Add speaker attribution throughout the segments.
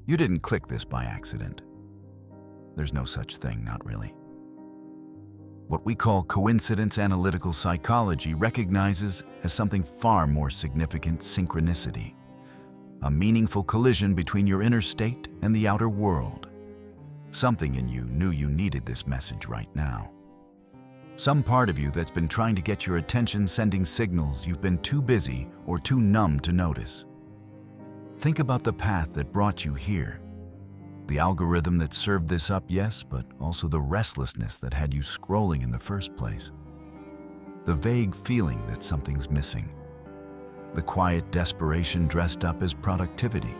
Speaker 1: You didn't click this by accident. There's no such thing, not really. What we call coincidence analytical psychology recognizes as something far more significant synchronicity, a meaningful collision between your inner state and the outer world. Something in you knew you needed this message right now. Some part of you that's been trying to get your attention sending signals you've been too busy or too numb to notice. Think about the path that brought you here. The algorithm that served this up, yes, but also the restlessness that had you scrolling in the first place. The vague feeling that something's missing. The quiet desperation dressed up as productivity.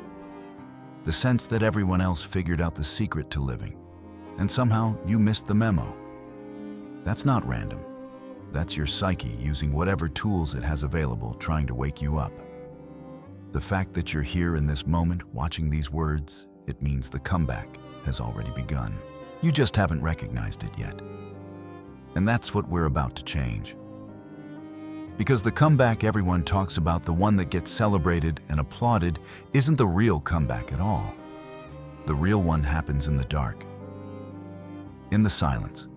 Speaker 1: The sense that everyone else figured out the secret to living, and somehow you missed the memo. That's not random. That's your psyche using whatever tools it has available, trying to wake you up. The fact that you're here in this moment, watching these words, it means the comeback has already begun. You just haven't recognized it yet. And that's what we're about to change. Because the comeback everyone talks about, the one that gets celebrated and applauded, isn't the real comeback at all. The real one happens in the dark, in the silence,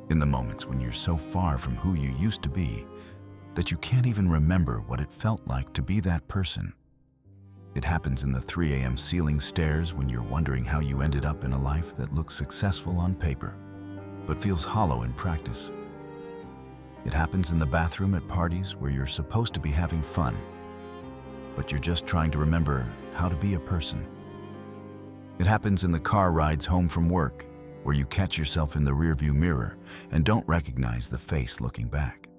Speaker 1: in the moments when you're so far from who you used to be that you can't even remember what it felt like to be that person. It happens in the 3 a.m. ceiling stares when you're wondering how you ended up in a life that looks successful on paper, but feels hollow in practice. It happens in the bathroom at parties where you're supposed to be having fun, but you're just trying to remember how to be a person. It happens in the car rides home from work, where you catch yourself in the rearview mirror and don't recognize the face looking back.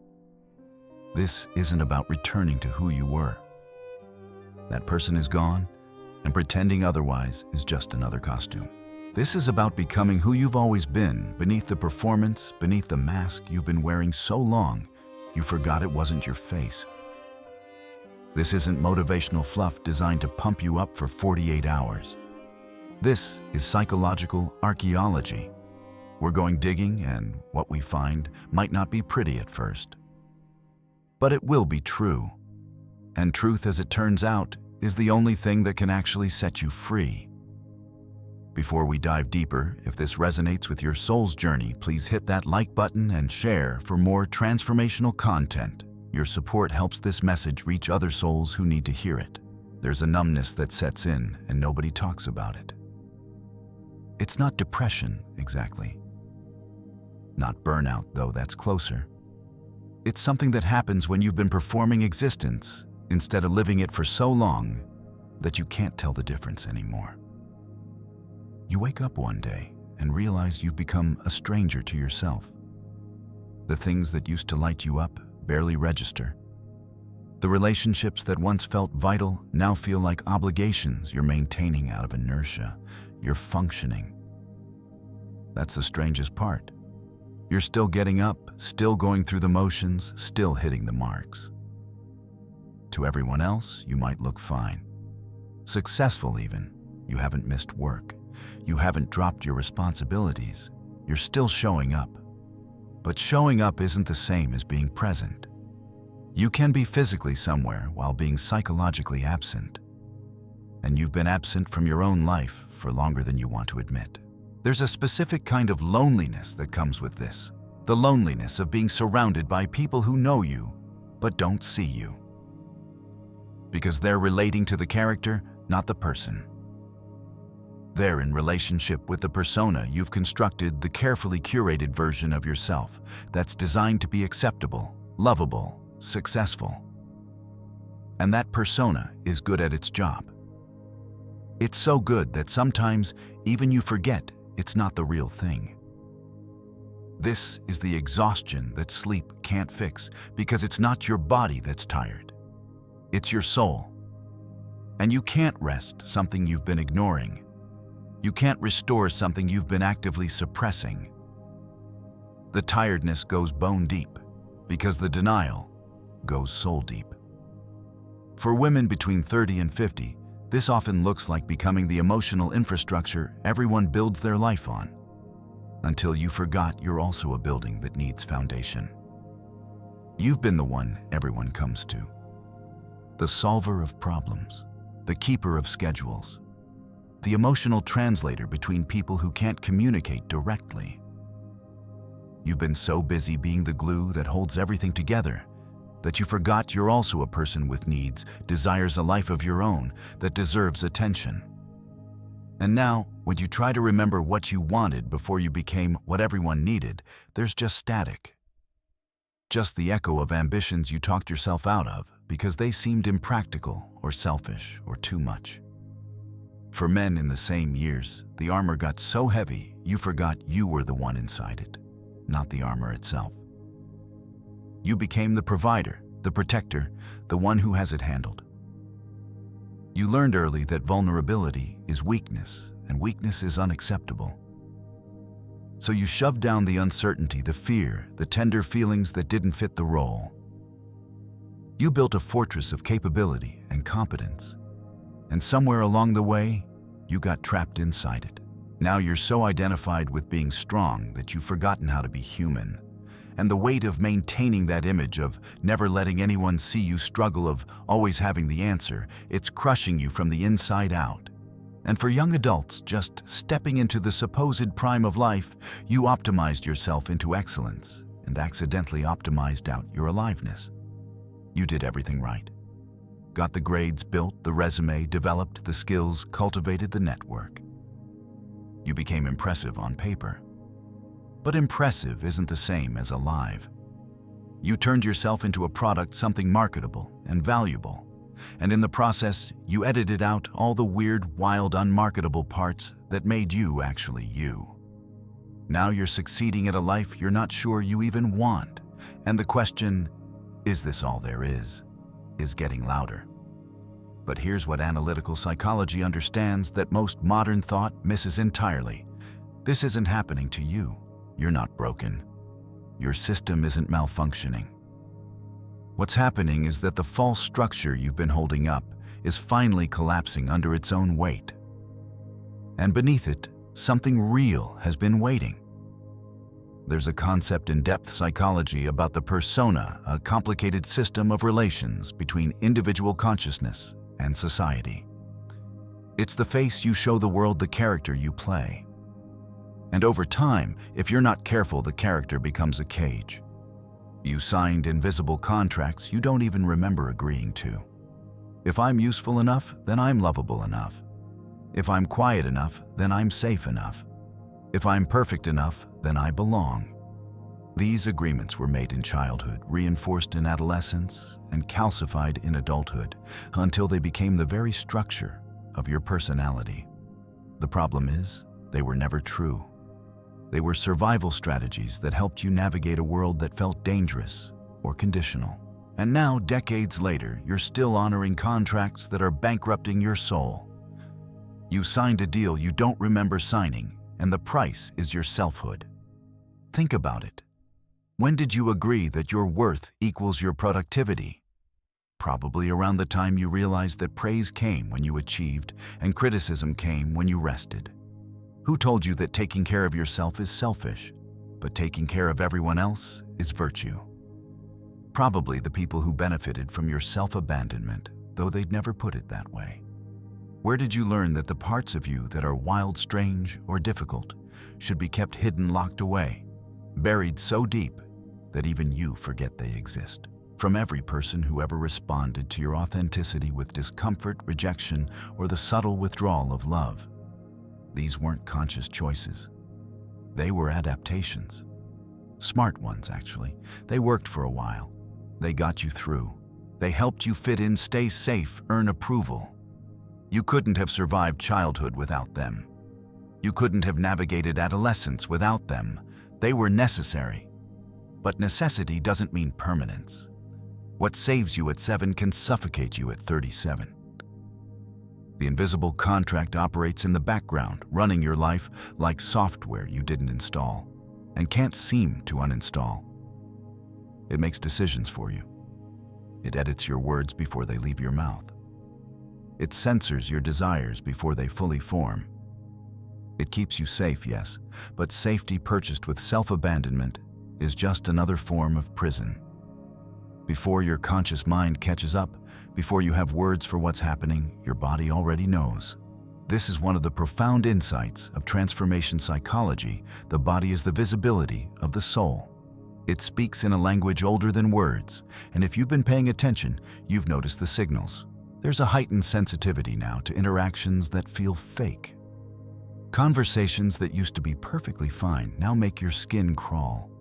Speaker 1: This isn't about returning to who you were. That person is gone, and pretending otherwise is just another costume. This is about becoming who you've always been, beneath the performance, beneath the mask you've been wearing so long you forgot it wasn't your face. This isn't motivational fluff designed to pump you up for 48 hours. This is psychological archaeology. We're going digging, and what we find might not be pretty at first. But it will be true. And truth, as it turns out, is the only thing that can actually set you free. Before we dive deeper, if this resonates with your soul's journey, please hit that like button and share for more transformational content. Your support helps this message reach other souls who need to hear it. There's a numbness that sets in, and nobody talks about it. It's not depression, exactly. Not burnout, though that's closer. It's something that happens when you've been performing existence instead of living it for so long that you can't tell the difference anymore. You wake up one day and realize you've become a stranger to yourself. The things that used to light you up barely register. The relationships that once felt vital now feel like obligations you're maintaining out of inertia. You're functioning. That's the strangest part. You're still getting up, still going through the motions, still hitting the marks. To everyone else, you might look fine. Successful even. You haven't missed work. You haven't dropped your responsibilities. You're still showing up. But showing up isn't the same as being present. You can be physically somewhere while being psychologically absent. And you've been absent from your own life for longer than you want to admit. There's a specific kind of loneliness that comes with this. The loneliness of being surrounded by people who know you, but don't see you. Because they're relating to the character, not the person. They're in relationship with the persona you've constructed, the carefully curated version of yourself that's designed to be acceptable, lovable, successful. And that persona is good at its job. It's so good that sometimes even you forget it's not the real thing. This is the exhaustion that sleep can't fix, because it's not your body that's tired. It's your soul. And you can't rest something you've been ignoring. You can't restore something you've been actively suppressing. The tiredness goes bone deep, because the denial goes soul deep. For women between 30 and 50, this often looks like becoming the emotional infrastructure everyone builds their life on, until you forgot you're also a building that needs foundation. You've been the one everyone comes to, the solver of problems, the keeper of schedules, the emotional translator between people who can't communicate directly. You've been so busy being the glue that holds everything together that you forgot you're also a person with needs, desires a life of your own that deserves attention. And now, when you try to remember what you wanted before you became what everyone needed, there's just static. Just the echo of ambitions you talked yourself out of because they seemed impractical or selfish or too much. For men in the same years, the armor got so heavy you forgot you were the one inside it, not the armor itself. You became the provider, the protector, the one who has it handled. You learned early that vulnerability is weakness, and weakness is unacceptable. So you shoved down the uncertainty, the fear, the tender feelings that didn't fit the role. You built a fortress of capability and competence, and somewhere along the way, you got trapped inside it. Now you're so identified with being strong that you've forgotten how to be human. And the weight of maintaining that image, of never letting anyone see you struggle, of always having the answer, it's crushing you from the inside out. And for young adults just stepping into the supposed prime of life, you optimized yourself into excellence and accidentally optimized out your aliveness. You did everything right. Got the grades, built the resume, developed the skills, cultivated the network. You became impressive on paper. But impressive isn't the same as alive. You turned yourself into a product, something marketable and valuable. And in the process, you edited out all the weird, wild, unmarketable parts that made you actually you. Now you're succeeding at a life you're not sure you even want. And the question, is this all there is getting louder. But here's what analytical psychology understands that most modern thought misses entirely. This isn't happening to you. You're not broken. Your system isn't malfunctioning. What's happening is that the false structure you've been holding up is finally collapsing under its own weight. And beneath it, something real has been waiting. There's a concept in depth psychology about the persona, a complicated system of relations between individual consciousness and society. It's the face you show the world, the character you play. And over time, if you're not careful, the character becomes a cage. You signed invisible contracts you don't even remember agreeing to. If I'm useful enough, then I'm lovable enough. If I'm quiet enough, then I'm safe enough. If I'm perfect enough, then I belong. These agreements were made in childhood, reinforced in adolescence, and calcified in adulthood until they became the very structure of your personality. The problem is, they were never true. They were survival strategies that helped you navigate a world that felt dangerous or conditional. And now, decades later, you're still honoring contracts that are bankrupting your soul. You signed a deal you don't remember signing, and the price is your selfhood. Think about it. When did you agree that your worth equals your productivity? Probably around the time you realized that praise came when you achieved and criticism came when you rested. Who told you that taking care of yourself is selfish, but taking care of everyone else is virtue? Probably the people who benefited from your self-abandonment, though they'd never put it that way. Where did you learn that the parts of you that are wild, strange, or difficult should be kept hidden, locked away, buried so deep that even you forget they exist? From every person who ever responded to your authenticity with discomfort, rejection, or the subtle withdrawal of love. These weren't conscious choices. They were adaptations. Smart ones, actually. They worked for a while. They got you through. They helped you fit in, stay safe, earn approval. You couldn't have survived childhood without them. You couldn't have navigated adolescence without them. They were necessary. But necessity doesn't mean permanence. What saves you at 7 can suffocate you at 37. The invisible contract operates in the background, running your life like software you didn't install and can't seem to uninstall. It makes decisions for you. It edits your words before they leave your mouth. It censors your desires before they fully form. It keeps you safe, yes, but safety purchased with self-abandonment is just another form of prison. Before your conscious mind catches up, before you have words for what's happening, your body already knows. This is one of the profound insights of transformation psychology. The body is the visibility of the soul. It speaks in a language older than words, and if you've been paying attention, you've noticed the signals. There's a heightened sensitivity now to interactions that feel fake. Conversations that used to be perfectly fine now make your skin crawl.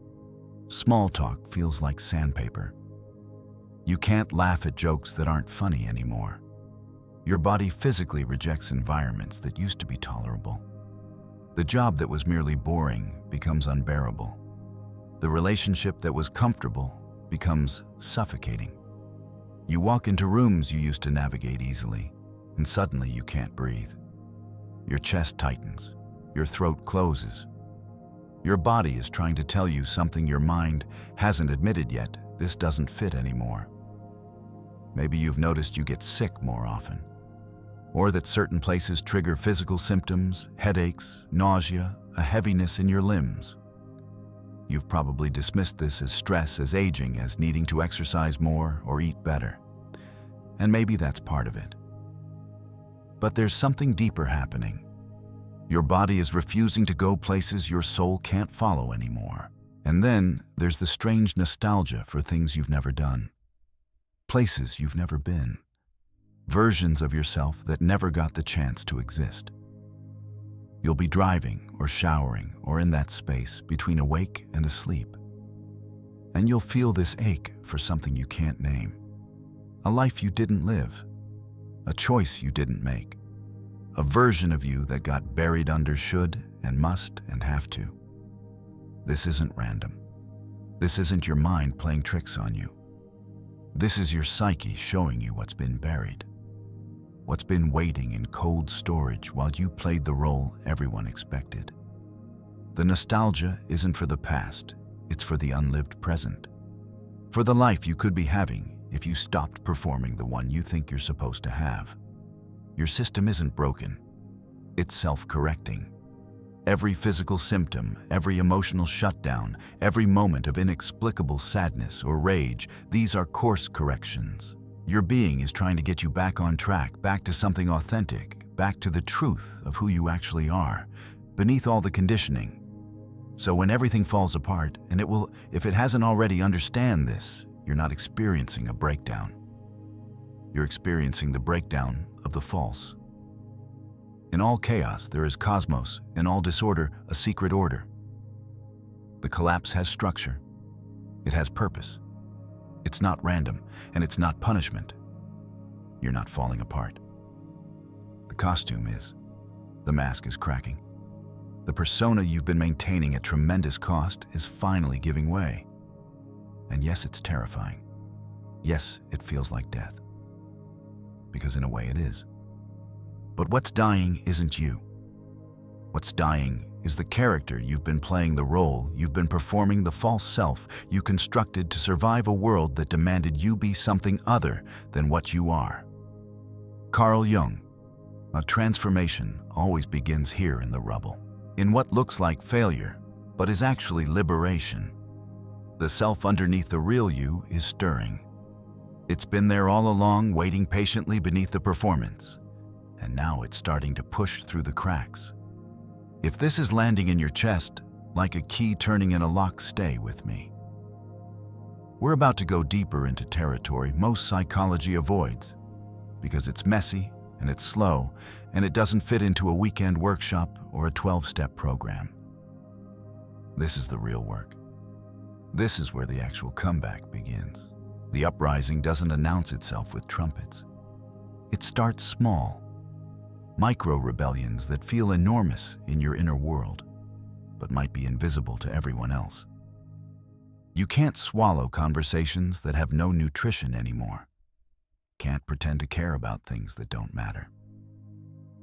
Speaker 1: Small talk feels like sandpaper. You can't laugh at jokes that aren't funny anymore. Your body physically rejects environments that used to be tolerable. The job that was merely boring becomes unbearable. The relationship that was comfortable becomes suffocating. You walk into rooms you used to navigate easily, and suddenly you can't breathe. Your chest tightens, your throat closes. Your body is trying to tell you something your mind hasn't admitted yet. This doesn't fit anymore. Maybe you've noticed you get sick more often, or that certain places trigger physical symptoms, headaches, nausea, a heaviness in your limbs. You've probably dismissed this as stress, as aging, as needing to exercise more or eat better. And maybe that's part of it. But there's something deeper happening. Your body is refusing to go places your soul can't follow anymore. And then there's the strange nostalgia for things you've never done, places you've never been, versions of yourself that never got the chance to exist. You'll be driving or showering or in that space between awake and asleep, and you'll feel this ache for something you can't name, a life you didn't live, a choice you didn't make, a version of you that got buried under should and must and have to. This isn't random. This isn't your mind playing tricks on you. This is your psyche showing you what's been buried, what's been waiting in cold storage while you played the role everyone expected. The nostalgia isn't for the past, it's for the unlived present, for the life you could be having if you stopped performing the one you think you're supposed to have. Your system isn't broken, it's self-correcting. Every physical symptom, every emotional shutdown, every moment of inexplicable sadness or rage, these are course corrections. Your being is trying to get you back on track, back to something authentic, back to the truth of who you actually are, beneath all the conditioning. So when everything falls apart, and it will, if it hasn't already, understand this, you're not experiencing a breakdown. You're experiencing the breakdown of the false. In all chaos, there is cosmos. In all disorder, a secret order. The collapse has structure. It has purpose. It's not random, and it's not punishment. You're not falling apart. The costume is. The mask is cracking. The persona you've been maintaining at tremendous cost is finally giving way. And yes, it's terrifying. Yes, it feels like death. Because in a way it is. But what's dying isn't you. What's dying is the character you've been playing, the role you've been performing, the false self you constructed to survive a world that demanded you be something other than what you are. Carl Jung, a transformation always begins here in the rubble, in what looks like failure, but is actually liberation. The self underneath the real you is stirring. It's been there all along, waiting patiently beneath the performance. And now it's starting to push through the cracks. If this is landing in your chest, like a key turning in a lock, stay with me. We're about to go deeper into territory most psychology avoids, because it's messy and it's slow, and it doesn't fit into a weekend workshop or a 12-step program. This is the real work. This is where the actual comeback begins. The uprising doesn't announce itself with trumpets. It starts small. Micro-rebellions that feel enormous in your inner world, but might be invisible to everyone else. You can't swallow conversations that have no nutrition anymore. Can't pretend to care about things that don't matter.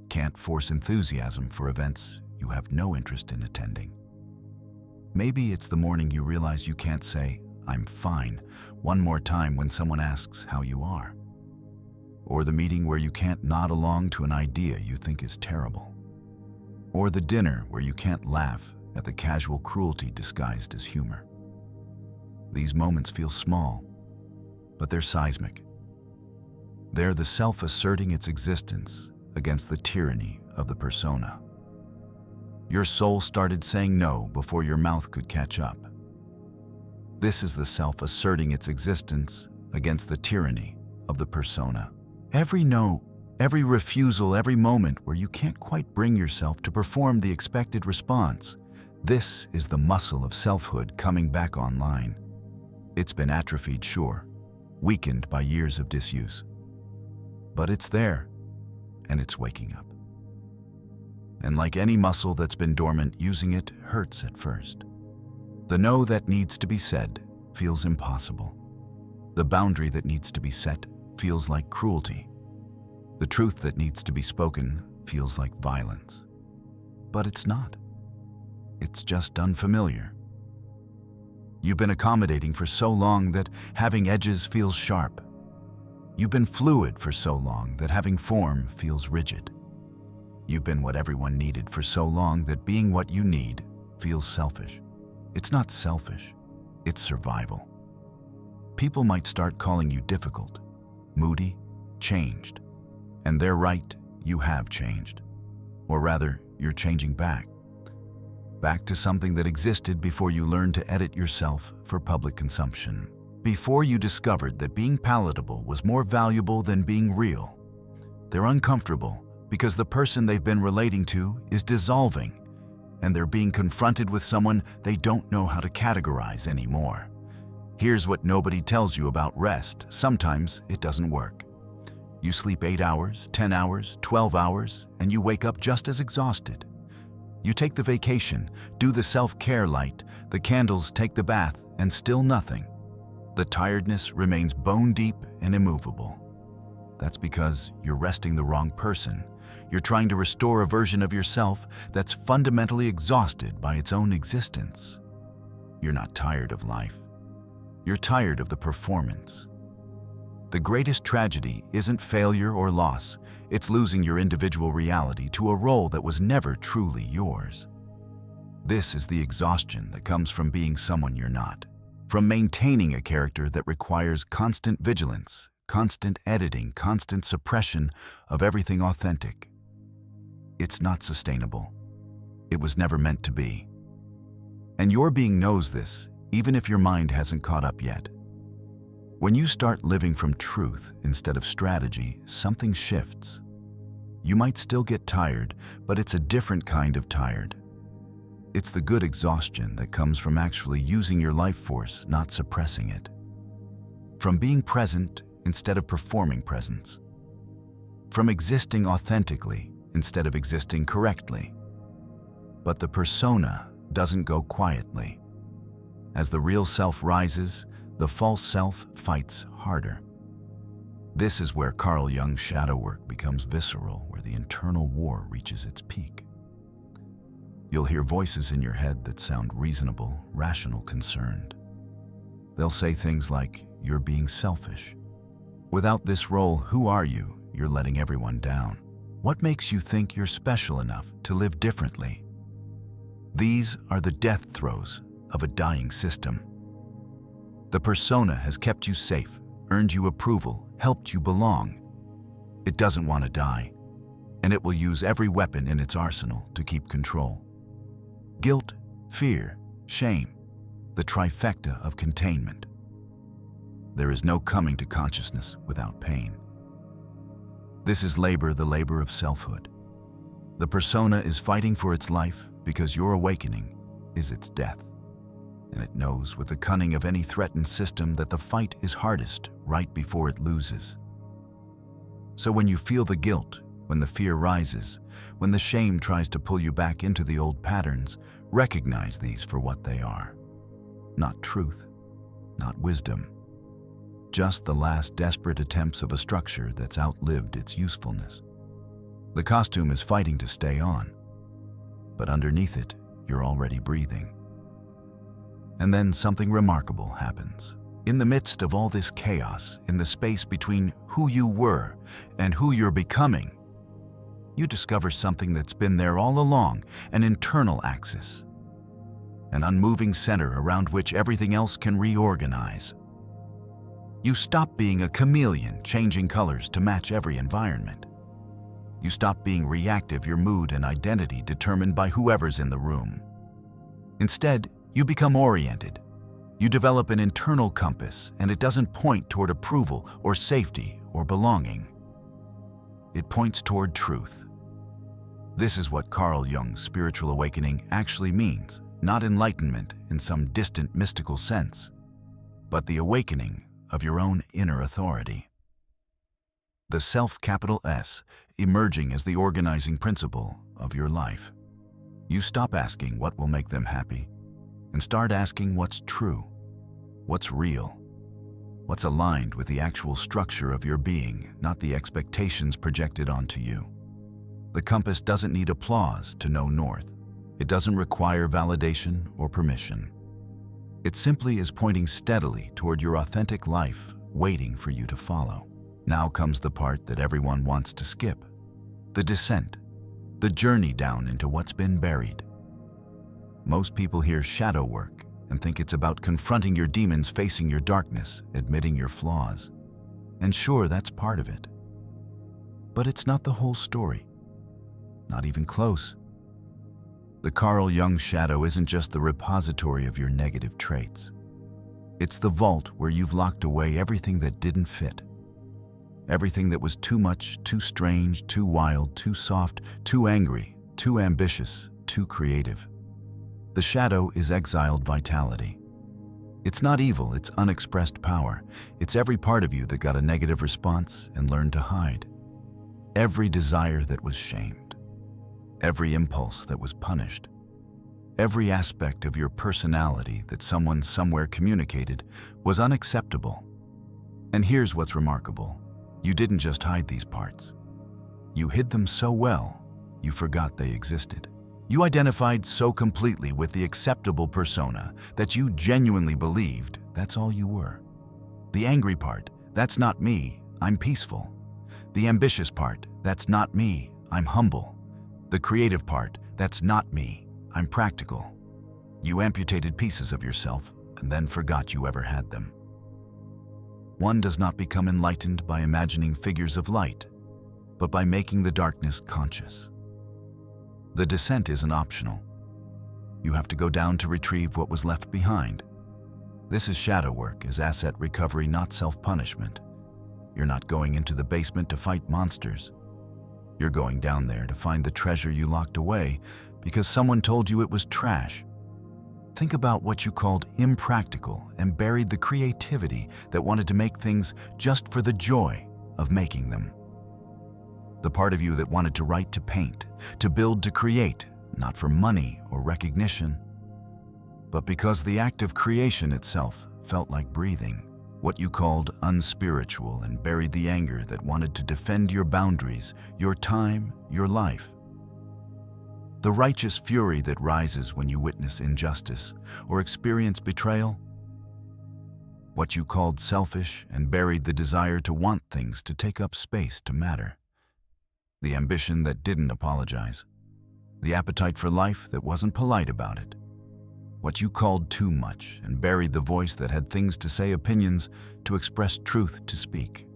Speaker 1: Can't force enthusiasm for events you have no interest in attending. Maybe it's the morning you realize you can't say, "I'm fine," one more time when someone asks how you are. Or the meeting where you can't nod along to an idea you think is terrible. Or the dinner where you can't laugh at the casual cruelty disguised as humor. These moments feel small, but they're seismic. They're the self asserting its existence against the tyranny of the persona. Your soul started saying no before your mouth could catch up. This is the self asserting its existence against the tyranny of the persona. Every no, every refusal, every moment where you can't quite bring yourself to perform the expected response, this is the muscle of selfhood coming back online. It's been atrophied, sure, weakened by years of disuse. But it's there, and it's waking up. And like any muscle that's been dormant, using it hurts at first. The no that needs to be said feels impossible. The boundary that needs to be set feels like cruelty. The truth that needs to be spoken feels like violence. But it's not. It's just unfamiliar. You've been accommodating for so long that having edges feels sharp. You've been fluid for so long that having form feels rigid. You've been what everyone needed for so long that being what you need feels selfish. It's not selfish, it's survival. People might start calling you difficult, moody, changed. And they're right, you have changed. Or rather, you're changing back. Back to something that existed before you learned to edit yourself for public consumption. Before you discovered that being palatable was more valuable than being real. They're uncomfortable because the person they've been relating to is dissolving, and they're being confronted with someone they don't know how to categorize anymore. Here's what nobody tells you about rest. Sometimes it doesn't work. You sleep 8 hours, 10 hours, 12 hours, and you wake up just as exhausted. You take the vacation, do the self-care light, the candles, take the bath, and still nothing. The tiredness remains bone deep and immovable. That's because you're resting the wrong person. You're trying to restore a version of yourself that's fundamentally exhausted by its own existence. You're not tired of life. You're tired of the performance. The greatest tragedy isn't failure or loss. It's losing your individual reality to a role that was never truly yours. This is the exhaustion that comes from being someone you're not, from maintaining a character that requires constant vigilance, constant editing, constant suppression of everything authentic. It's not sustainable. It was never meant to be. And your being knows this, even if your mind hasn't caught up yet. When you start living from truth instead of strategy, something shifts. You might still get tired, but it's a different kind of tired. It's the good exhaustion that comes from actually using your life force, not suppressing it. From being present instead of performing presence. From existing authentically instead of existing correctly. But the persona doesn't go quietly. As the real self rises, the false self fights harder. This is where Carl Jung's shadow work becomes visceral, where the internal war reaches its peak. You'll hear voices in your head that sound reasonable, rational, concerned. They'll say things like, "You're being selfish. Without this role, who are you? You're letting everyone down. What makes you think you're special enough to live differently?" These are the death throes of a dying system. The persona has kept you safe, earned you approval, helped you belong. It doesn't want to die, and it will use every weapon in its arsenal to keep control. Guilt, fear, shame, the trifecta of containment. There is no coming to consciousness without pain. This is labor, the labor of selfhood. The persona is fighting for its life because your awakening is its death. And it knows with the cunning of any threatened system that the fight is hardest right before it loses. So when you feel the guilt, when the fear rises, when the shame tries to pull you back into the old patterns, recognize these for what they are. Not truth, not wisdom. Just the last desperate attempts of a structure that's outlived its usefulness. The costume is fighting to stay on, but underneath it, you're already breathing. And then something remarkable happens. In the midst of all this chaos, in the space between who you were and who you're becoming, you discover something that's been there all along, an internal axis, an unmoving center around which everything else can reorganize. You stop being a chameleon, changing colors to match every environment. You stop being reactive, your mood and identity determined by whoever's in the room. Instead, you become oriented. You develop an internal compass, and it doesn't point toward approval or safety or belonging. It points toward truth. This is what Carl Jung's spiritual awakening actually means, not enlightenment in some distant mystical sense, but the awakening of your own inner authority. The self, capital S, emerging as the organizing principle of your life. You stop asking what will make them happy and start asking what's true, what's real, what's aligned with the actual structure of your being, not the expectations projected onto you. The compass doesn't need applause to know north. It doesn't require validation or permission. It simply is pointing steadily toward your authentic life, waiting for you to follow. Now comes the part that everyone wants to skip. The descent, the journey down into what's been buried. Most people hear shadow work and think it's about confronting your demons, facing your darkness, admitting your flaws. And sure, that's part of it. But it's not the whole story. Not even close. The Carl Jung shadow isn't just the repository of your negative traits. It's the vault where you've locked away everything that didn't fit. Everything that was too much, too strange, too wild, too soft, too angry, too ambitious, too creative. The shadow is exiled vitality. It's not evil, it's unexpressed power. It's every part of you that got a negative response and learned to hide. Every desire that was shamed. Every impulse that was punished. Every aspect of your personality that someone somewhere communicated was unacceptable. And here's what's remarkable. You didn't just hide these parts. You hid them so well, you forgot they existed. You identified so completely with the acceptable persona that you genuinely believed that's all you were. The angry part, that's not me, I'm peaceful. The ambitious part, that's not me, I'm humble. The creative part, that's not me, I'm practical. You amputated pieces of yourself and then forgot you ever had them. One does not become enlightened by imagining figures of light, but by making the darkness conscious. The descent isn't optional. You have to go down to retrieve what was left behind. This is shadow work, is asset recovery, not self-punishment. You're not going into the basement to fight monsters. You're going down there to find the treasure you locked away because someone told you it was trash. Think about what you called impractical and buried the creativity that wanted to make things just for the joy of making them. The part of you that wanted to write, to paint, to build, to create, not for money or recognition, but because the act of creation itself felt like breathing. What you called unspiritual and buried the anger that wanted to defend your boundaries, your time, your life. The righteous fury that rises when you witness injustice or experience betrayal. What you called selfish and buried the desire to want things to take up space to matter. The ambition that didn't apologize. The appetite for life that wasn't polite about it. What you called too much and buried the voice that had things to say, opinions to express, truth to speak.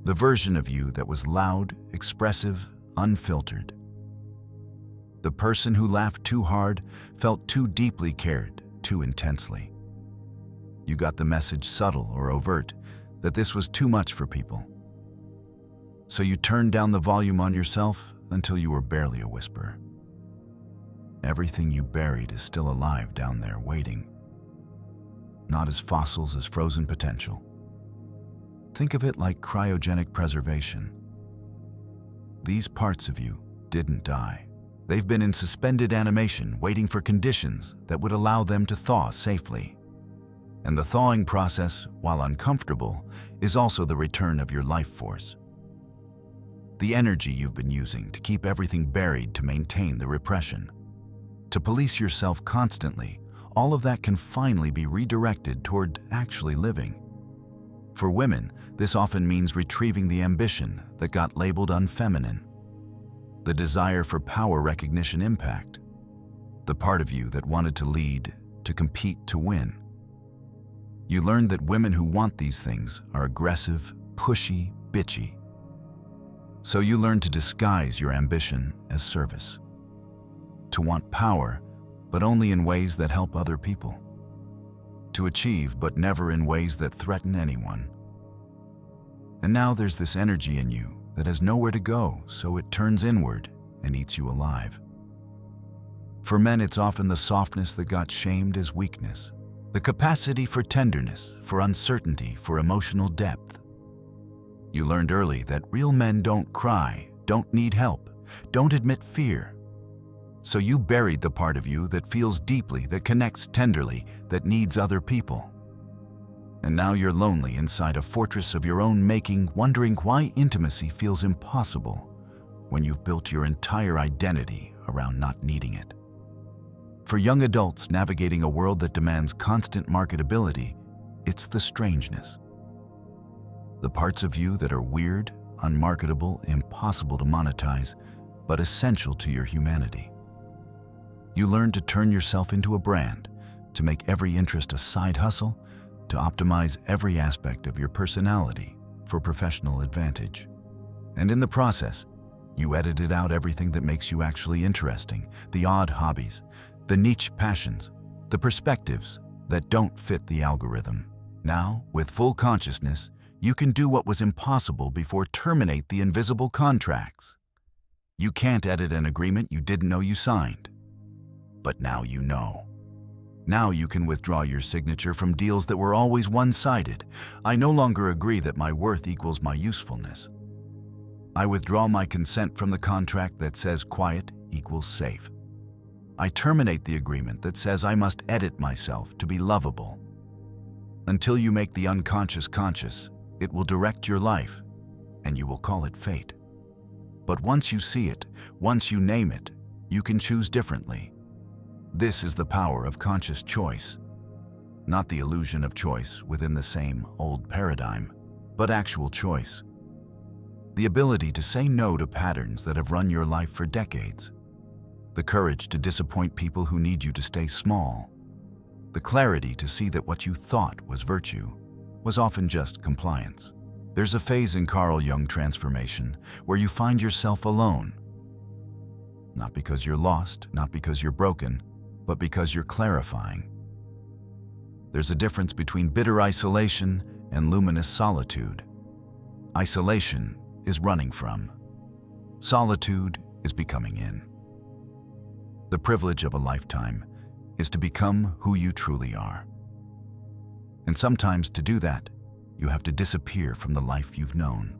Speaker 1: The version of you that was loud, expressive, unfiltered. The person who laughed too hard, felt too deeply, cared too intensely. You got the message, subtle or overt, that this was too much for people. So you turned down the volume on yourself until you were barely a whisper. Everything you buried is still alive down there, waiting. Not as fossils, as frozen potential. Think of it like cryogenic preservation. These parts of you didn't die. They've been in suspended animation, waiting for conditions that would allow them to thaw safely. And the thawing process, while uncomfortable, is also the return of your life force. The energy you've been using to keep everything buried, to maintain the repression. To police yourself constantly, all of that can finally be redirected toward actually living. For women, this often means retrieving the ambition that got labeled unfeminine. The desire for power, recognition, impact. The part of you that wanted to lead, to compete, to win. You learned that women who want these things are aggressive, pushy, bitchy. So you learn to disguise your ambition as service, to want power, but only in ways that help other people, to achieve, but never in ways that threaten anyone. And now there's this energy in you that has nowhere to go, so it turns inward and eats you alive. For men, it's often the softness that got shamed as weakness, the capacity for tenderness, for uncertainty, for emotional depth. You learned early that real men don't cry, don't need help, don't admit fear. So you buried the part of you that feels deeply, that connects tenderly, that needs other people. And now you're lonely inside a fortress of your own making, wondering why intimacy feels impossible when you've built your entire identity around not needing it. For young adults navigating a world that demands constant marketability, it's the strangeness. The parts of you that are weird, unmarketable, impossible to monetize, but essential to your humanity. You learn to turn yourself into a brand, to make every interest a side hustle, to optimize every aspect of your personality for professional advantage. And in the process, you edited out everything that makes you actually interesting, the odd hobbies, the niche passions, the perspectives that don't fit the algorithm. Now, with full consciousness, you can do what was impossible before: terminate the invisible contracts. You can't edit an agreement you didn't know you signed. But now you know. Now you can withdraw your signature from deals that were always one-sided. I no longer agree that my worth equals my usefulness. I withdraw my consent from the contract that says quiet equals safe. I terminate the agreement that says I must edit myself to be lovable. Until you make the unconscious conscious, it will direct your life, and you will call it fate. But once you see it, once you name it, you can choose differently. This is the power of conscious choice. Not the illusion of choice within the same old paradigm, but actual choice. The ability to say no to patterns that have run your life for decades. The courage to disappoint people who need you to stay small. The clarity to see that what you thought was virtue was often just compliance. There's a phase in Carl Jung transformation where you find yourself alone. Not because you're lost, not because you're broken, but because you're clarifying. There's a difference between bitter isolation and luminous solitude. Isolation is running from. Solitude is becoming in. The privilege of a lifetime is to become who you truly are. And sometimes to do that, you have to disappear from the life you've known.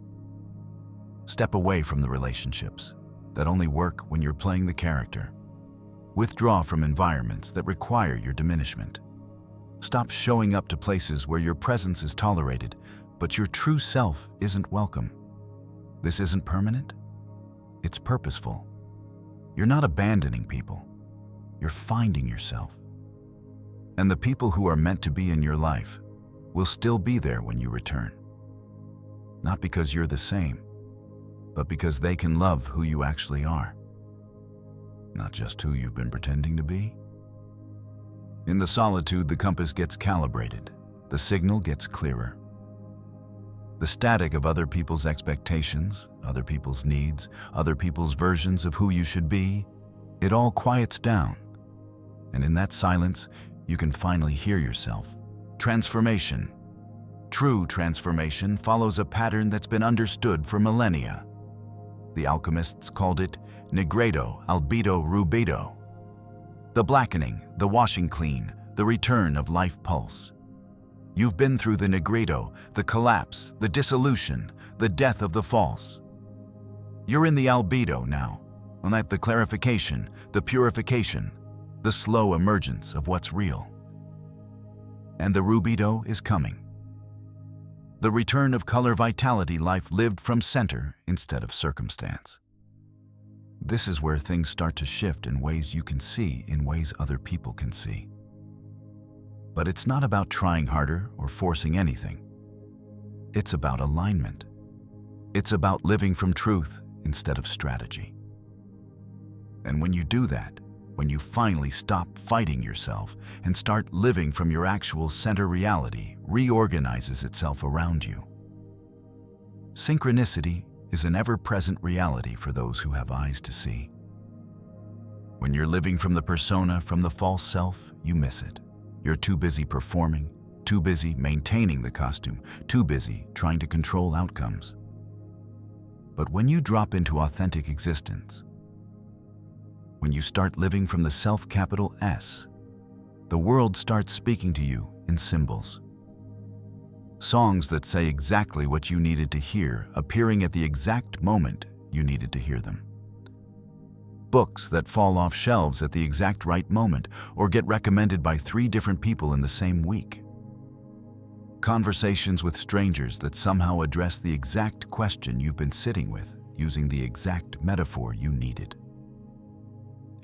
Speaker 1: Step away from the relationships that only work when you're playing the character. Withdraw from environments that require your diminishment. Stop showing up to places where your presence is tolerated, but your true self isn't welcome. This isn't permanent. It's purposeful. You're not abandoning people. You're finding yourself. And the people who are meant to be in your life will still be there when you return. Not because you're the same, but because they can love who you actually are. Not just who you've been pretending to be. In the solitude, the compass gets calibrated. The signal gets clearer. The static of other people's expectations, other people's needs, other people's versions of who you should be, it all quiets down. And in that silence, you can finally hear yourself. Transformation. True transformation follows a pattern that's been understood for millennia. The alchemists called it nigredo, albedo, rubedo. The blackening, the washing clean, the return of life pulse. You've been through the nigredo, the collapse, the dissolution, the death of the false. You're in the albedo now, and at the clarification, the purification, the slow emergence of what's real. And the rubedo is coming. The return of color vitality, life lived from center instead of circumstance. This is where things start to shift in ways you can see, in ways other people can see. But it's not about trying harder or forcing anything. It's about alignment. It's about living from truth instead of strategy. And when you do that, when you finally stop fighting yourself and start living from your actual center, reality reorganizes itself around you. Synchronicity is an ever-present reality for those who have eyes to see. When you're living from the persona, from the false self, you miss it. You're too busy performing, too busy maintaining the costume, too busy trying to control outcomes. But when you drop into authentic existence, when you start living from the self, capital S, the world starts speaking to you in symbols. Songs that say exactly what you needed to hear, appearing at the exact moment you needed to hear them. Books that fall off shelves at the exact right moment or get recommended by 3 different people in the same week. Conversations with strangers that somehow address the exact question you've been sitting with, using the exact metaphor you needed.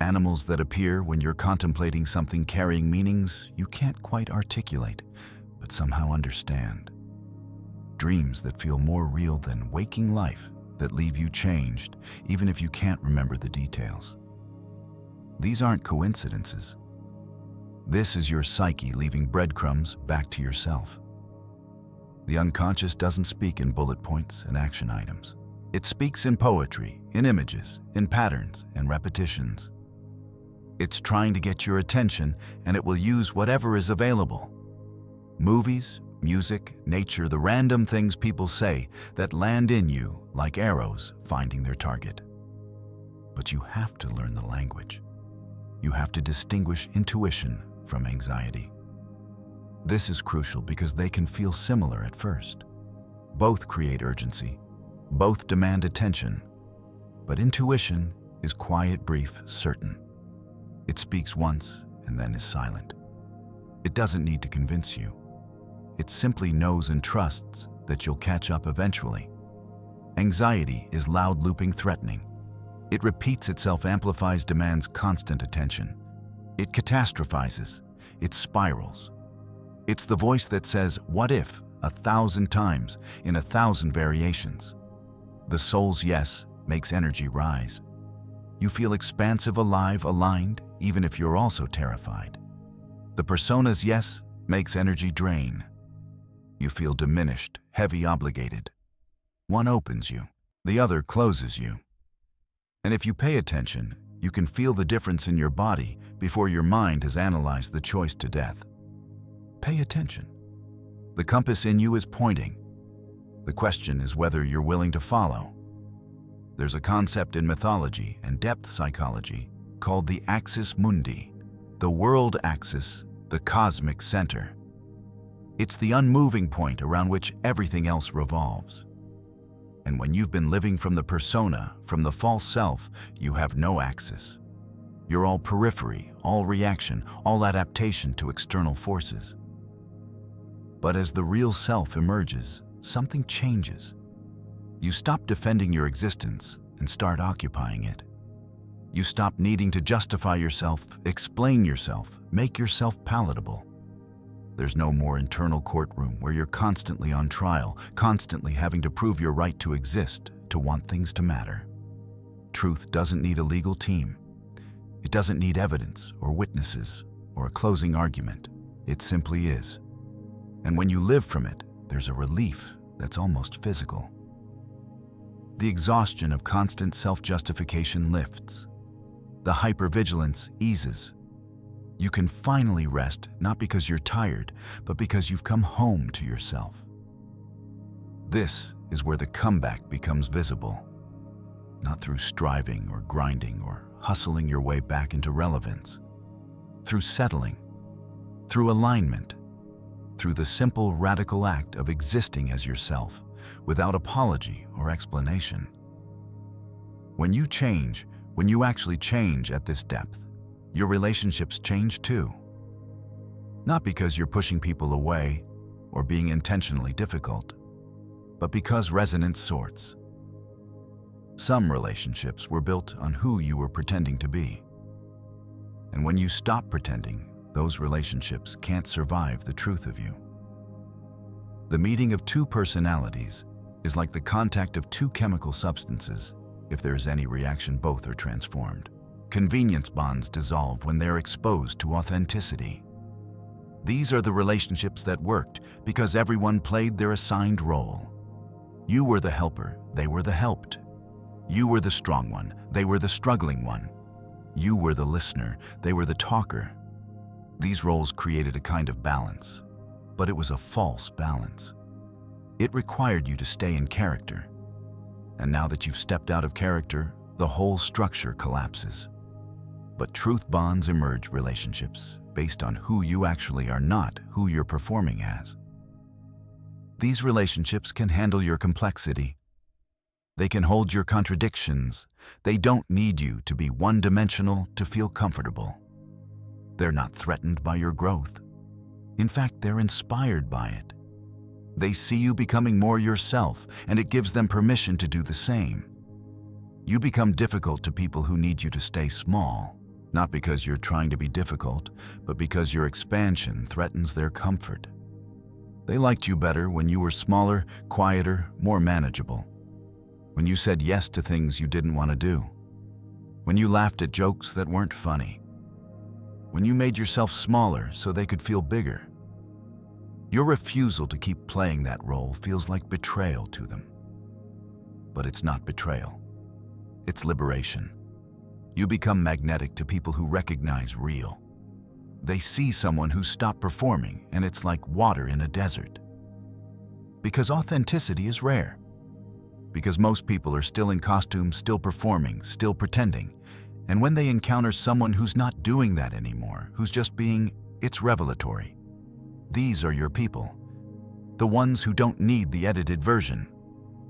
Speaker 1: Animals that appear when you're contemplating something carrying meanings you can't quite articulate, but somehow understand. Dreams that feel more real than waking life, that leave you changed, even if you can't remember the details. These aren't coincidences. This is your psyche leaving breadcrumbs back to yourself. The unconscious doesn't speak in bullet points and action items. It speaks in poetry, in images, in patterns and repetitions. It's trying to get your attention, and it will use whatever is available. Movies, music, nature, the random things people say that land in you like arrows finding their target. But you have to learn the language. You have to distinguish intuition from anxiety. This is crucial because they can feel similar at first. Both create urgency. Both demand attention. But intuition is quiet, brief, certain. It speaks once and then is silent. It doesn't need to convince you. It simply knows and trusts that you'll catch up eventually. Anxiety is loud, looping, threatening. It repeats itself, amplifies, demands constant attention. It catastrophizes. It spirals. It's the voice that says, "What if?" 1,000 times in 1,000 variations. The soul's yes makes energy rise. You feel expansive, alive, aligned, even if you're also terrified. The persona's yes makes energy drain. You feel diminished, heavy, obligated. One opens you, the other closes you. And if you pay attention, you can feel the difference in your body before your mind has analyzed the choice to death. Pay attention. The compass in you is pointing. The question is whether you're willing to follow. There's a concept in mythology and depth psychology called the axis mundi, the world axis, the cosmic center. It's the unmoving point around which everything else revolves. And when you've been living from the persona, from the false self, you have no axis. You're all periphery, all reaction, all adaptation to external forces. But as the real self emerges, something changes. You stop defending your existence and start occupying it. You stop needing to justify yourself, explain yourself, make yourself palatable. There's no more internal courtroom where you're constantly on trial, constantly having to prove your right to exist, to want things to matter. Truth doesn't need a legal team. It doesn't need evidence or witnesses or a closing argument. It simply is. And when you live from it, there's a relief that's almost physical. The exhaustion of constant self-justification lifts. The hypervigilance eases. You can finally rest, not because you're tired, but because you've come home to yourself. This is where the comeback becomes visible, not through striving or grinding or hustling your way back into relevance, through settling, through alignment, through the simple, radical act of existing as yourself, without apology or explanation. When you change, when you actually change at this depth, your relationships change too. Not because you're pushing people away or being intentionally difficult, but because resonance sorts. Some relationships were built on who you were pretending to be. And when you stop pretending, those relationships can't survive the truth of you. The meeting of 2 personalities is like the contact of 2 chemical substances. If there is any reaction, both are transformed. Convenience bonds dissolve when they're exposed to authenticity. These are the relationships that worked because everyone played their assigned role. You were the helper, they were the helped. You were the strong one, they were the struggling one. You were the listener, they were the talker. These roles created a kind of balance, but it was a false balance. It required you to stay in character. And now that you've stepped out of character, the whole structure collapses. But truth bonds emerge relationships based on who you actually are, not who you're performing as. These relationships can handle your complexity. They can hold your contradictions. They don't need you to be one-dimensional to feel comfortable. They're not threatened by your growth. In fact, they're inspired by it. They see you becoming more yourself, and it gives them permission to do the same. You become difficult to people who need you to stay small, not because you're trying to be difficult, but because your expansion threatens their comfort. They liked you better when you were smaller, quieter, more manageable. When you said yes to things you didn't want to do. When you laughed at jokes that weren't funny. When you made yourself smaller so they could feel bigger. Your refusal to keep playing that role feels like betrayal to them. But it's not betrayal. It's liberation. You become magnetic to people who recognize real. They see someone who stopped performing, and it's like water in a desert. Because authenticity is rare. Because most people are still in costume, still performing, still pretending. And when they encounter someone who's not doing that anymore, who's just being, it's revelatory. These are your people. The ones who don't need the edited version.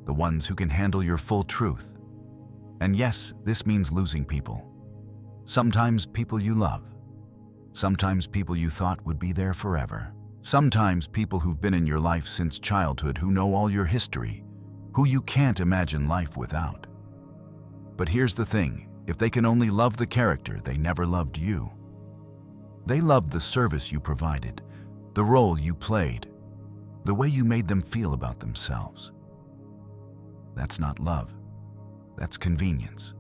Speaker 1: The ones who can handle your full truth. And yes, this means losing people. Sometimes people you love. Sometimes people you thought would be there forever. Sometimes people who've been in your life since childhood, who know all your history, who you can't imagine life without. But here's the thing, if they can only love the character, they never loved you. They loved the service you provided, the role you played, the way you made them feel about themselves. That's not love. That's convenience.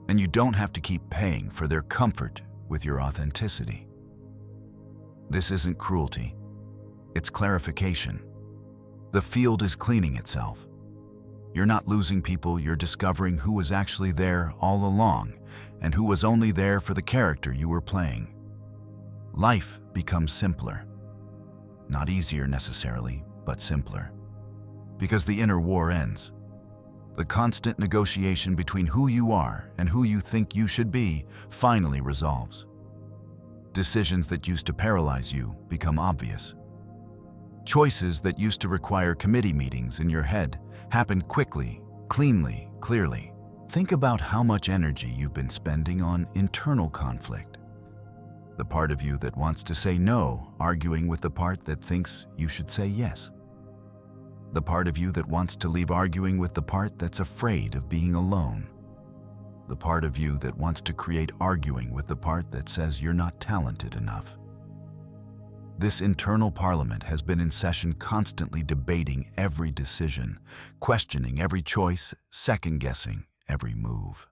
Speaker 1: And you don't have to keep paying for their comfort with your authenticity. This isn't cruelty. It's clarification. The field is cleaning itself. You're not losing people, you're discovering who was actually there all along and who was only there for the character you were playing. Life becomes simpler. Not easier necessarily, but simpler. Because the inner war ends. The constant negotiation between who you are and who you think you should be finally resolves. Decisions that used to paralyze you become obvious. Choices that used to require committee meetings in your head happen quickly, cleanly, clearly. Think about how much energy you've been spending on internal conflict. The part of you that wants to say no, arguing with the part that thinks you should say yes. The part of you that wants to leave arguing with the part that's afraid of being alone. The part of you that wants to create arguing with the part that says you're not talented enough. This internal parliament has been in session, constantly debating every decision, questioning every choice, second-guessing every move.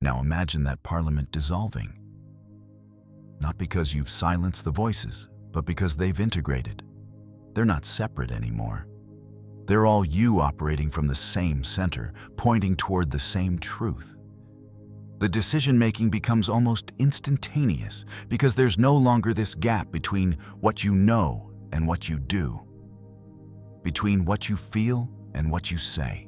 Speaker 1: Now imagine that parliament dissolving. Not because you've silenced the voices, but because they've integrated. They're not separate anymore. They're all you operating from the same center, pointing toward the same truth. The decision-making becomes almost instantaneous because there's no longer this gap between what you know and what you do, between what you feel and what you say,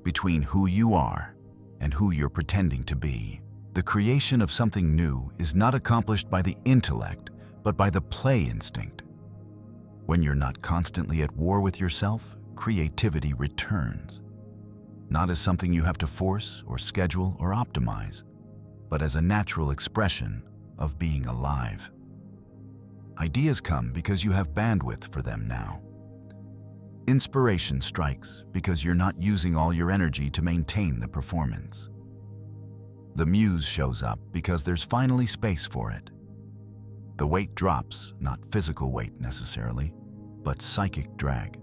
Speaker 1: between who you are and who you're pretending to be. The creation of something new is not accomplished by the intellect, but by the play instinct. When you're not constantly at war with yourself, creativity returns. Not as something you have to force or schedule or optimize, but as a natural expression of being alive. Ideas come because you have bandwidth for them now. Inspiration strikes because you're not using all your energy to maintain the performance. The muse shows up because there's finally space for it. The weight drops, not physical weight necessarily, but psychic drag.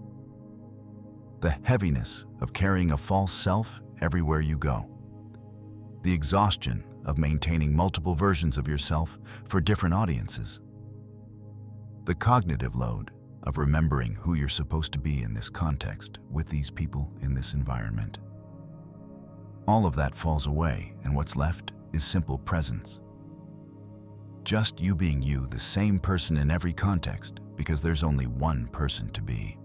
Speaker 1: The heaviness of carrying a false self everywhere you go. The exhaustion of maintaining multiple versions of yourself for different audiences. The cognitive load of remembering who you're supposed to be in this context, with these people, in this environment. All of that falls away, and what's left is simple presence. Just you being you, the same person in every context, because there's only one person to be.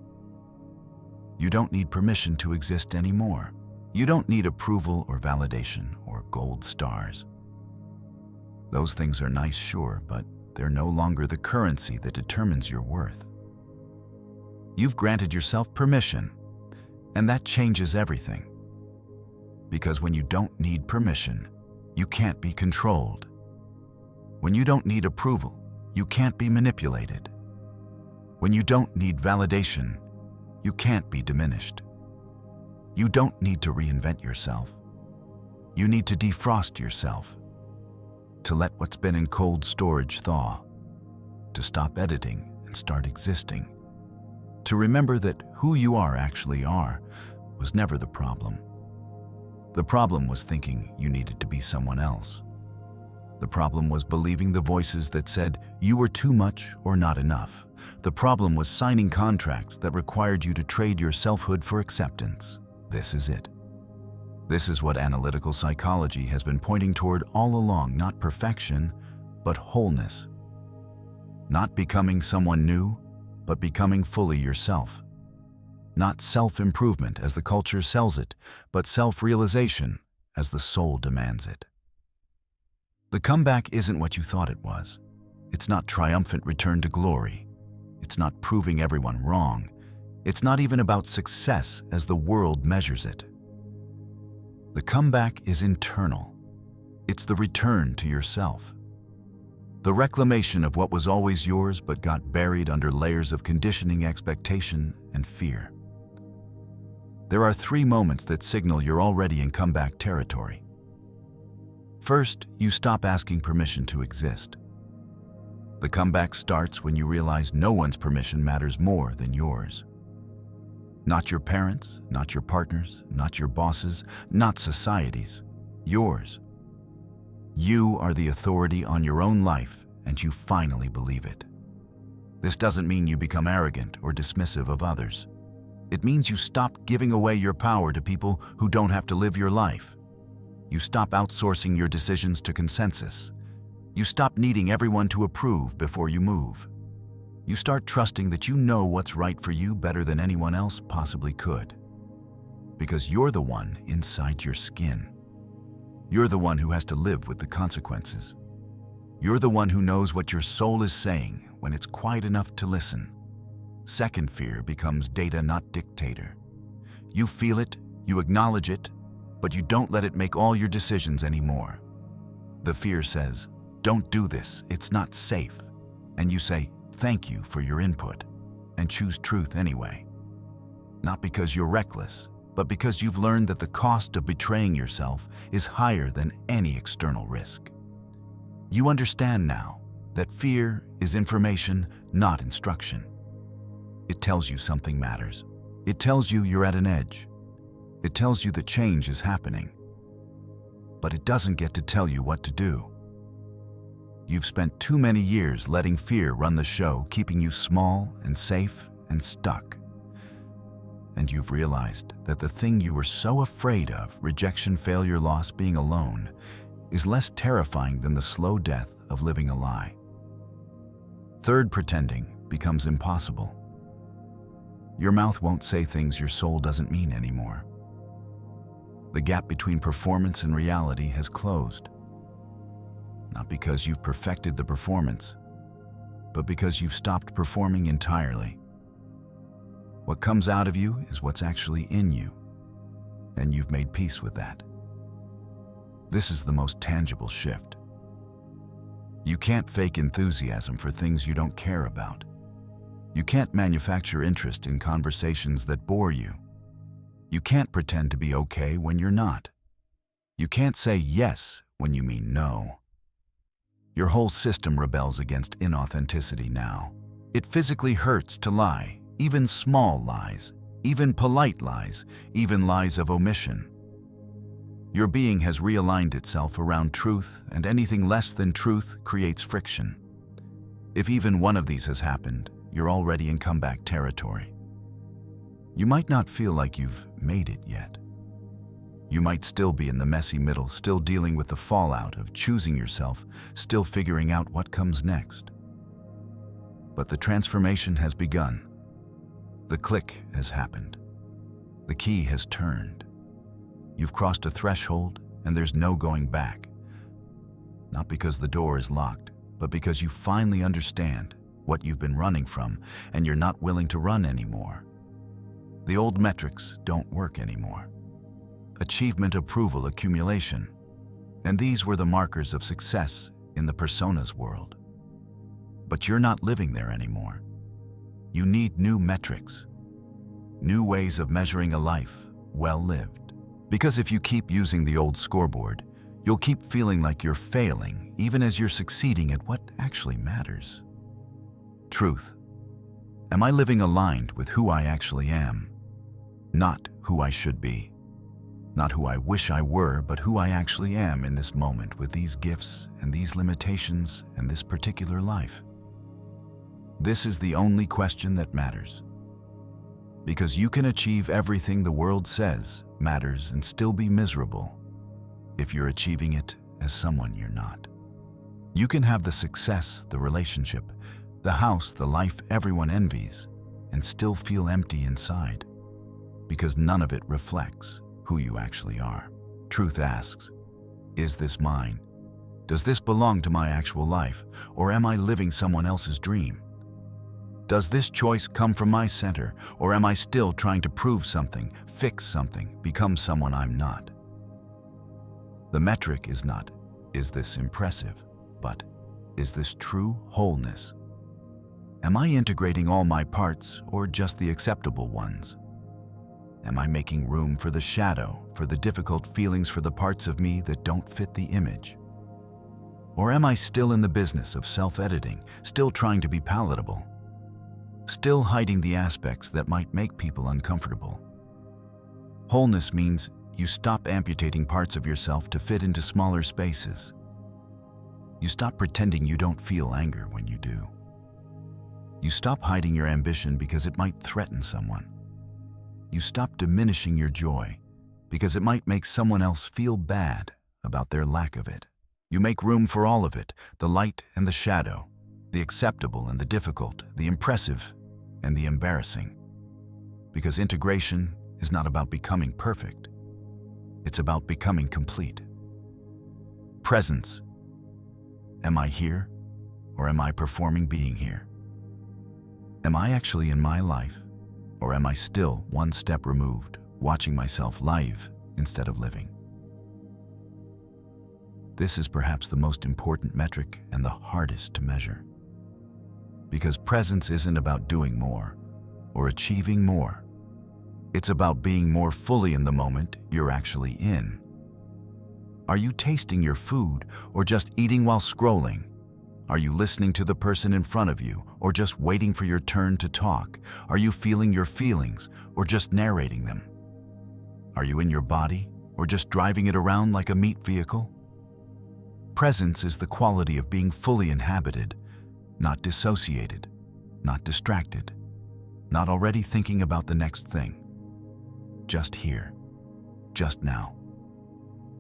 Speaker 1: You don't need permission to exist anymore. You don't need approval or validation or gold stars. Those things are nice, sure, but they're no longer the currency that determines your worth. You've granted yourself permission, and that changes everything. Because when you don't need permission, you can't be controlled. When you don't need approval, you can't be manipulated. When you don't need validation, you can't be diminished. You don't need to reinvent yourself. You need to defrost yourself, to let what's been in cold storage thaw, to stop editing and start existing, to remember that who you actually are was never the problem. The problem was thinking you needed to be someone else. The problem was believing the voices that said you were too much or not enough. The problem was signing contracts that required you to trade your selfhood for acceptance. This is it. This is what analytical psychology has been pointing toward all along, not perfection, but wholeness. Not becoming someone new, but becoming fully yourself. Not self-improvement as the culture sells it, but self-realization as the soul demands it. The comeback isn't what you thought it was. It's not triumphant return to glory. It's not proving everyone wrong. It's not even about success as the world measures it. The comeback is internal. It's the return to yourself. The reclamation of what was always yours but got buried under layers of conditioning, expectation, and fear. There are 3 moments that signal you're already in comeback territory. First, you stop asking permission to exist. The comeback starts when you realize no one's permission matters more than yours. Not your parents, not your partners, not your bosses, not society's, yours. You are the authority on your own life, and you finally believe it. This doesn't mean you become arrogant or dismissive of others. It means you stop giving away your power to people who don't have to live your life. You stop outsourcing your decisions to consensus. You stop needing everyone to approve before you move. You start trusting that you know what's right for you better than anyone else possibly could. Because you're the one inside your skin. You're the one who has to live with the consequences. You're the one who knows what your soul is saying when it's quiet enough to listen. Second fear becomes data, not dictator. You feel it, you acknowledge it, but you don't let it make all your decisions anymore. The fear says, "Don't do this, it's not safe." And you say, "Thank you for your input," and choose truth anyway. Not because you're reckless, but because you've learned that the cost of betraying yourself is higher than any external risk. You understand now that fear is information, not instruction. It tells you something matters. It tells you you're at an edge. It tells you that change is happening. But it doesn't get to tell you what to do. You've spent too many years letting fear run the show, keeping you small and safe and stuck. And you've realized that the thing you were so afraid of, rejection, failure, loss, being alone, is less terrifying than the slow death of living a lie. Third, pretending becomes impossible. Your mouth won't say things your soul doesn't mean anymore. The gap between performance and reality has closed. Not because you've perfected the performance, but because you've stopped performing entirely. What comes out of you is what's actually in you, and you've made peace with that. This is the most tangible shift. You can't fake enthusiasm for things you don't care about. You can't manufacture interest in conversations that bore you. You can't pretend to be okay when you're not. You can't say yes when you mean no. Your whole system rebels against inauthenticity now. It physically hurts to lie, even small lies, even polite lies, even lies of omission. Your being has realigned itself around truth, and anything less than truth creates friction. If even one of these has happened, you're already in comeback territory. You might not feel like you've made it yet. You might still be in the messy middle, still dealing with the fallout of choosing yourself, still figuring out what comes next. But the transformation has begun. The click has happened. The key has turned. You've crossed a threshold and there's no going back. Not because the door is locked, but because you finally understand what you've been running from and you're not willing to run anymore. The old metrics don't work anymore. Achievement, approval, accumulation. And these were the markers of success in the personas world. But you're not living there anymore. You need new metrics, new ways of measuring a life well lived. Because if you keep using the old scoreboard, you'll keep feeling like you're failing even as you're succeeding at what actually matters. Truth. Am I living aligned with who I actually am? Not who I should be. Not who I wish I were, but who I actually am in this moment with these gifts and these limitations and this particular life. This is the only question that matters. Because you can achieve everything the world says matters and still be miserable if you're achieving it as someone you're not. You can have the success, the relationship, the house, the life everyone envies, and still feel empty inside because none of it reflects who you actually are. Truth asks, is this mine? Does this belong to my actual life, or am I living someone else's dream? Does this choice come from my center, or am I still trying to prove something, fix something, become someone I'm not? The metric is not, is this impressive, but is this true wholeness? Am I integrating all my parts, or just the acceptable ones? Am I making room for the shadow, for the difficult feelings, for the parts of me that don't fit the image? Or am I still in the business of self-editing, still trying to be palatable? Still hiding the aspects that might make people uncomfortable? Wholeness means you stop amputating parts of yourself to fit into smaller spaces. You stop pretending you don't feel anger when you do. You stop hiding your ambition because it might threaten someone. You stop diminishing your joy because it might make someone else feel bad about their lack of it. You make room for all of it, the light and the shadow, the acceptable and the difficult, the impressive and the embarrassing. Because integration is not about becoming perfect. It's about becoming complete. Presence. Am I here, or am I performing being here? Am I actually in my life, or am I still one step removed, watching myself live instead of living? This is perhaps the most important metric and the hardest to measure. Because presence isn't about doing more or achieving more. It's about being more fully in the moment you're actually in. Are you tasting your food or just eating while scrolling? Are you listening to the person in front of you or just waiting for your turn to talk? Are you feeling your feelings or just narrating them? Are you in your body or just driving it around like a meat vehicle? Presence is the quality of being fully inhabited, not dissociated, not distracted, not already thinking about the next thing. Just here, just now,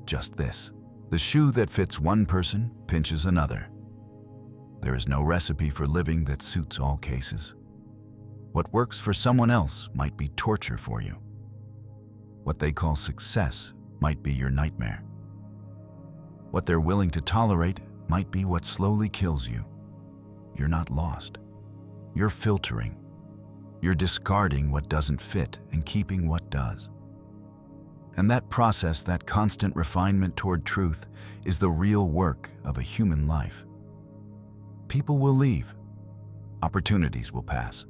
Speaker 1: just this. The shoe that fits one person pinches another. There is no recipe for living that suits all cases. What works for someone else might be torture for you. What they call success might be your nightmare. What they're willing to tolerate might be what slowly kills you. You're not lost. You're filtering. You're discarding what doesn't fit and keeping what does. And that process, that constant refinement toward truth, is the real work of a human life. People will leave. Opportunities will pass.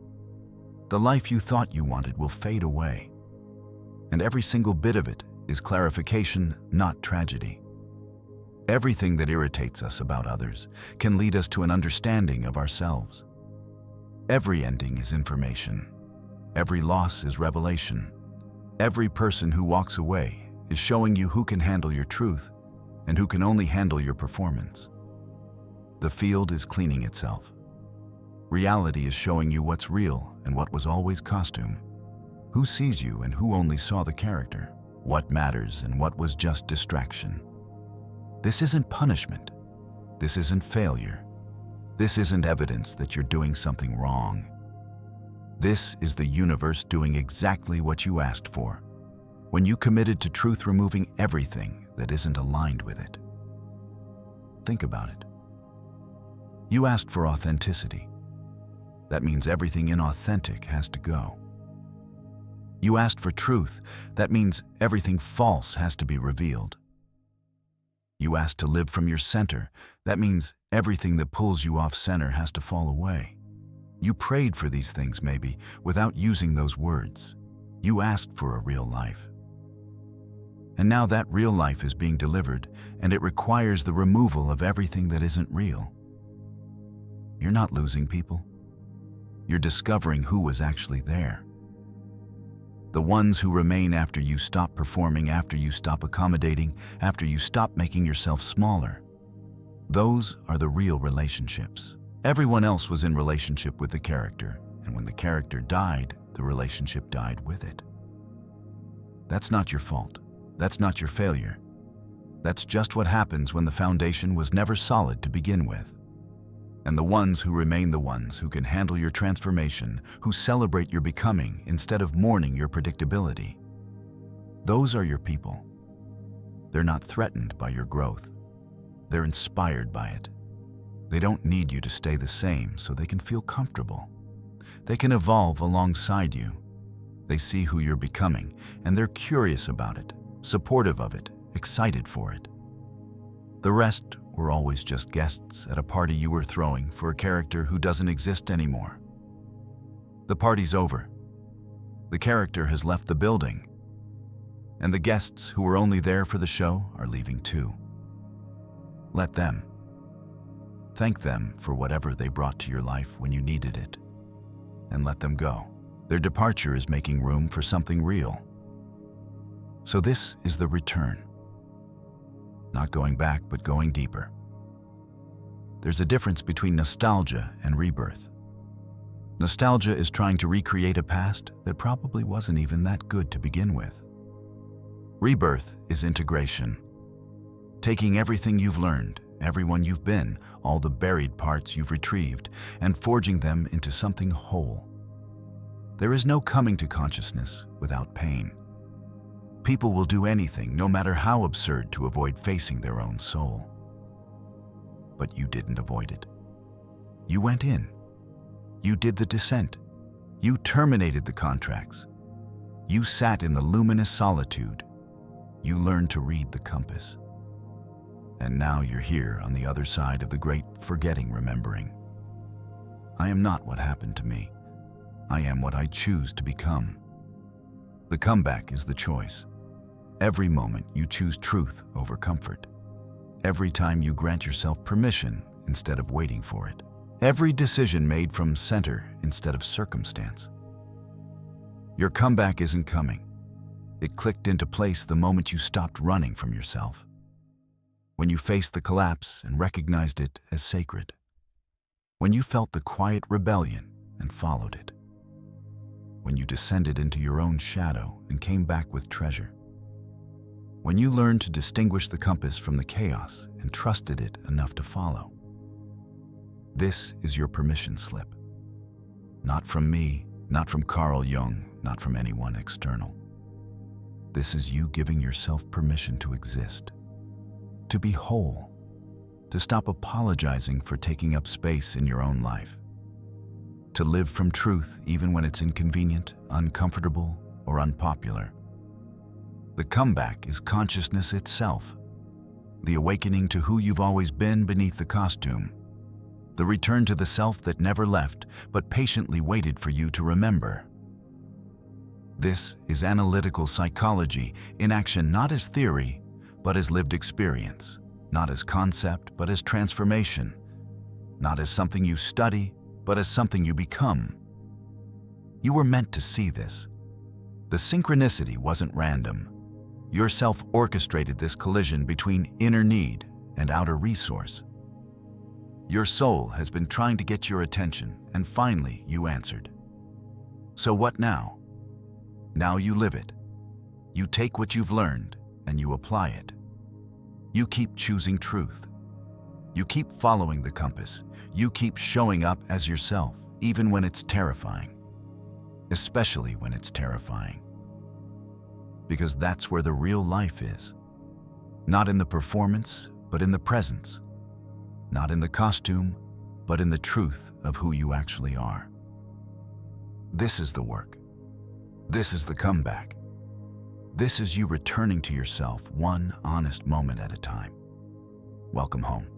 Speaker 1: The life you thought you wanted will fade away. And every single bit of it is clarification, not tragedy. Everything that irritates us about others can lead us to an understanding of ourselves. Every ending is information. Every loss is revelation. Every person who walks away is showing you who can handle your truth and who can only handle your performance. The field is cleaning itself. Reality is showing you what's real and what was always costume. Who sees you and who only saw the character. What matters and what was just distraction. This isn't punishment. This isn't failure. This isn't evidence that you're doing something wrong. This is the universe doing exactly what you asked for, when you committed to truth, removing everything that isn't aligned with it. Think about it. You asked for authenticity. That means everything inauthentic has to go. You asked for truth. That means everything false has to be revealed. You asked to live from your center. That means everything that pulls you off center has to fall away. You prayed for these things maybe without using those words. You asked for a real life. And now that real life is being delivered, and it requires the removal of everything that isn't real. You're not losing people. You're discovering who was actually there. The ones who remain after you stop performing, after you stop accommodating, after you stop making yourself smaller. Those are the real relationships. Everyone else was in relationship with the character, and when the character died, the relationship died with it. That's not your fault. That's not your failure. That's just what happens when the foundation was never solid to begin with. And the ones who remain, the ones who can handle your transformation, who celebrate your becoming instead of mourning your predictability. Those are your people. They're not threatened by your growth. They're inspired by it. They don't need you to stay the same so they can feel comfortable. They can evolve alongside you. They see who you're becoming, and they're curious about it, supportive of it, excited for it. The rest were always just guests at a party you were throwing for a character who doesn't exist anymore. The party's over. The character has left the building, and the guests who were only there for the show are leaving too. Let them. Thank them for whatever they brought to your life when you needed it, and let them go. Their departure is making room for something real. So this is the return. Not going back, but going deeper. There's a difference between nostalgia and rebirth. Nostalgia is trying to recreate a past that probably wasn't even that good to begin with. Rebirth is integration. Taking everything you've learned, everyone you've been, all the buried parts you've retrieved, and forging them into something whole. There is no coming to consciousness without pain. People will do anything, no matter how absurd, to avoid facing their own soul. But you didn't avoid it. You went in. You did the descent. You terminated the contracts. You sat in the luminous solitude. You learned to read the compass. And now you're here on the other side of the great forgetting, remembering. I am not what happened to me. I am what I choose to become. The comeback is the choice. Every moment you choose truth over comfort. Every time you grant yourself permission instead of waiting for it. Every decision made from center instead of circumstance. Your comeback isn't coming. It clicked into place the moment you stopped running from yourself. When you faced the collapse and recognized it as sacred. When you felt the quiet rebellion and followed it. When you descended into your own shadow and came back with treasure. When you learned to distinguish the compass from the chaos and trusted it enough to follow. This is your permission slip. Not from me, not from Carl Jung, not from anyone external. This is you giving yourself permission to exist, to be whole, to stop apologizing for taking up space in your own life, to live from truth even when it's inconvenient, uncomfortable, or unpopular. The comeback is consciousness itself, the awakening to who you've always been beneath the costume, the return to the self that never left but patiently waited for you to remember. This is analytical psychology in action, not as theory, but as lived experience, not as concept, but as transformation, not as something you study, but as something you become. You were meant to see this. The synchronicity wasn't random. Yourself orchestrated this collision between inner need and outer resource. Your soul has been trying to get your attention, and finally you answered. So what now? Now you live it. You take what you've learned and you apply it. You keep choosing truth. You keep following the compass. You keep showing up as yourself, even when it's terrifying. Especially when it's terrifying. Because that's where the real life is. Not in the performance, but in the presence. Not in the costume, but in the truth of who you actually are. This is the work. This is the comeback. This is you returning to yourself one honest moment at a time. Welcome home.